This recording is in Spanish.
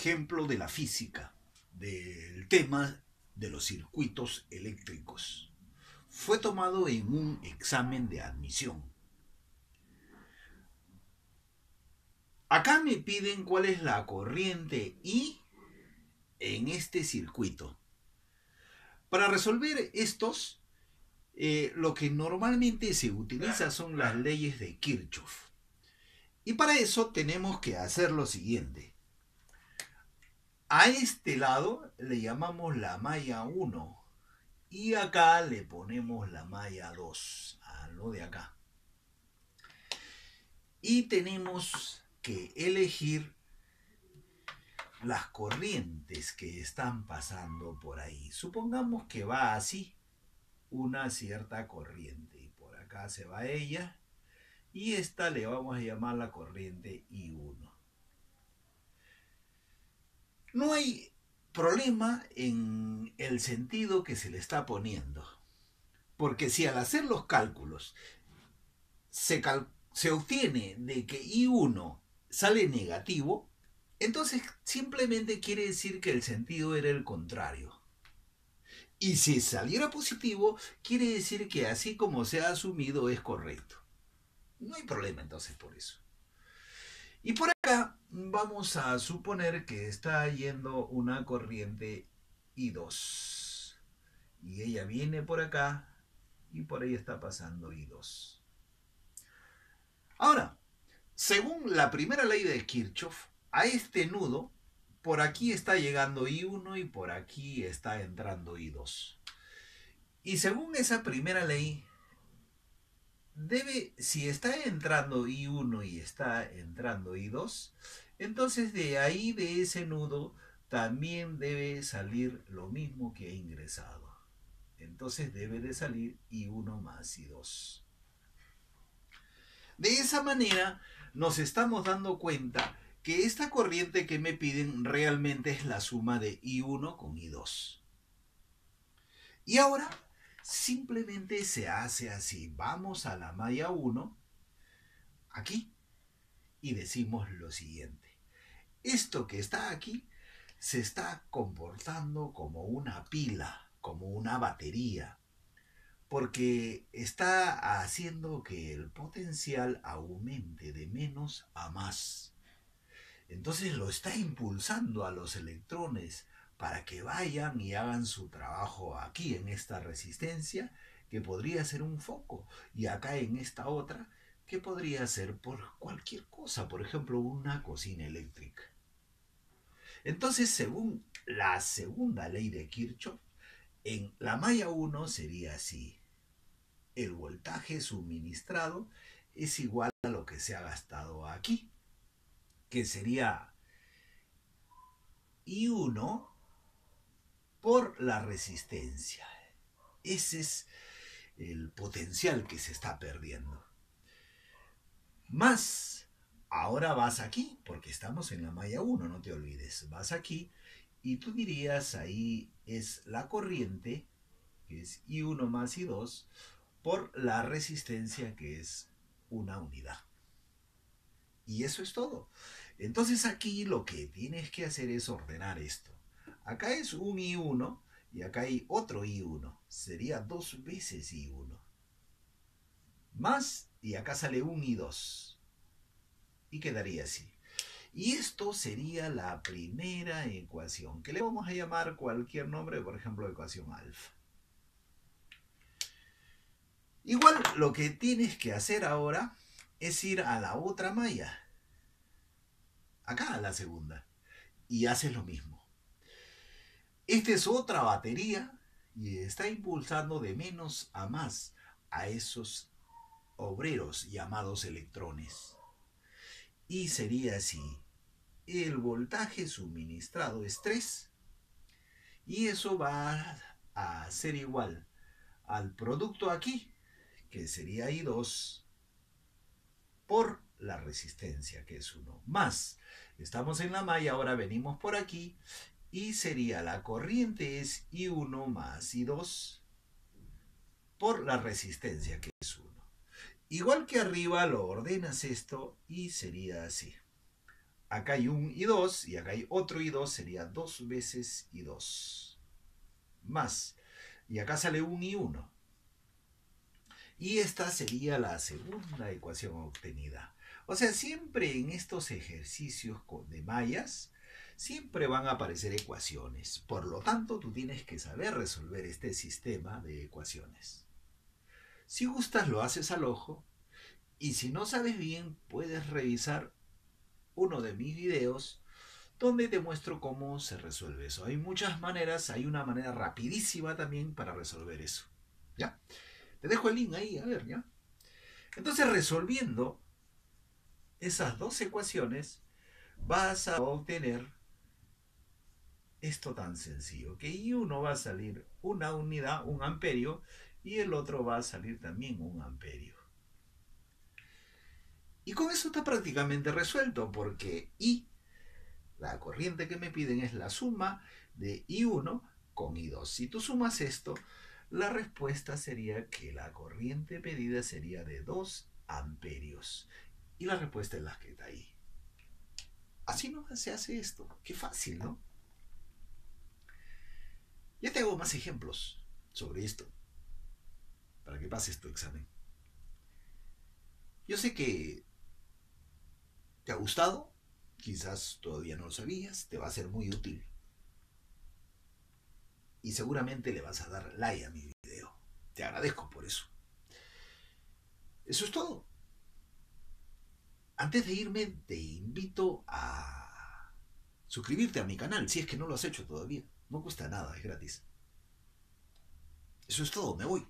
ejemplo de la física, del tema de los circuitos eléctricos. Fue tomado en un examen de admisión. Acá me piden cuál es la corriente I en este circuito. Para resolver estos, lo que normalmente se utiliza son las leyes de Kirchhoff. Y para eso tenemos que hacer lo siguiente. A este lado le llamamos la malla 1 y acá le ponemos la malla 2, a lo de acá. Y tenemos que elegir las corrientes que están pasando por ahí. Supongamos que va así, una cierta corriente. Y por acá se va ella. Y esta le vamos a llamar la corriente I1. No hay problema en el sentido que se le está poniendo. Porque si al hacer los cálculos se obtiene de que I1 sale negativo, entonces simplemente quiere decir que el sentido era el contrario. Y si saliera positivo, quiere decir que así como se ha asumido es correcto. No hay problema entonces por eso. Y por acá vamos a suponer que está yendo una corriente I2. Y ella viene por acá y por ahí está pasando I2. Ahora, según la primera ley de Kirchhoff, a este nudo, por aquí está llegando I1 y por aquí está entrando I2. Y según esa primera ley, si está entrando I1 y está entrando I2, entonces de ahí, de ese nudo, también debe salir lo mismo que ha ingresado. Entonces debe de salir I1 más I2. De esa manera nos estamos dando cuenta que esta corriente que me piden realmente es la suma de I1 con I2. Y ahora simplemente se hace así. Vamos a la malla 1, aquí, y decimos lo siguiente. Esto que está aquí se está comportando como una pila, como una batería, porque está haciendo que el potencial aumente de menos a más. Entonces lo está impulsando a los electrones para que vayan y hagan su trabajo aquí en esta resistencia, que podría ser un foco, y acá en esta otra, que podría ser por cualquier cosa, por ejemplo una cocina eléctrica. Entonces, según la segunda ley de Kirchhoff, en la malla 1 sería así. El voltaje suministrado es igual a lo que se ha gastado aquí, que sería I1 por la resistencia. Ese es el potencial que se está perdiendo. Más, ahora vas aquí, porque estamos en la malla 1, no te olvides. Vas aquí y tú dirías, ahí es la corriente, que es I1 más I2, por la resistencia, que es una unidad. Y eso es todo. Entonces aquí lo que tienes que hacer es ordenar esto. Acá es un I1 y acá hay otro I1. Sería 2 veces I1. Más, y acá sale un I2. Y quedaría así. Y esto sería la primera ecuación, que le vamos a llamar cualquier nombre, por ejemplo, ecuación alfa. Igual lo que tienes que hacer ahora es ir a la otra malla. Acá a la segunda. Y haces lo mismo. Esta es otra batería y está impulsando de menos a más a esos obreros llamados electrones. Y sería así. El voltaje suministrado es 3 y eso va a ser igual al producto aquí, que sería I2, por la resistencia, que es 1, más. Estamos en la malla, ahora venimos por aquí y sería la corriente es I1 más I2 por la resistencia, que es 1. Igual que arriba lo ordenas esto y sería así. acá hay un I2 y acá hay otro I2, sería 2 veces I2. Más. Y acá sale un I1. Y esta sería la segunda ecuación obtenida. O sea, siempre en estos ejercicios de mallas, siempre van a aparecer ecuaciones. Por lo tanto, tú tienes que saber resolver este sistema de ecuaciones. Si gustas, lo haces al ojo. Y si no sabes bien, puedes revisar uno de mis videos donde te muestro cómo se resuelve eso. Hay muchas maneras, hay una manera rapidísima también para resolver eso. ¿Ya? Te dejo el link ahí, a ver, ¿ya? Entonces, resolviendo esas dos ecuaciones, vas a obtener esto tan sencillo, que I1 va a salir una unidad, un amperio, y el otro va a salir también un amperio. Y con eso está prácticamente resuelto, porque I, la corriente que me piden, es la suma de I1 con I2. Si tú sumas esto, la respuesta sería que la corriente pedida sería de 2 amperios. Y la respuesta es la que está ahí. Así no se hace esto. Qué fácil, ¿no? Ya te hago más ejemplos sobre esto, para que pases tu examen. Yo sé que te ha gustado, quizás todavía no lo sabías, te va a ser muy útil. Y seguramente le vas a dar like a mi video. Te agradezco por eso. Eso es todo. Antes de irme, te invito a suscribirte a mi canal, si es que no lo has hecho todavía. No cuesta nada, es gratis. Eso es todo, me voy.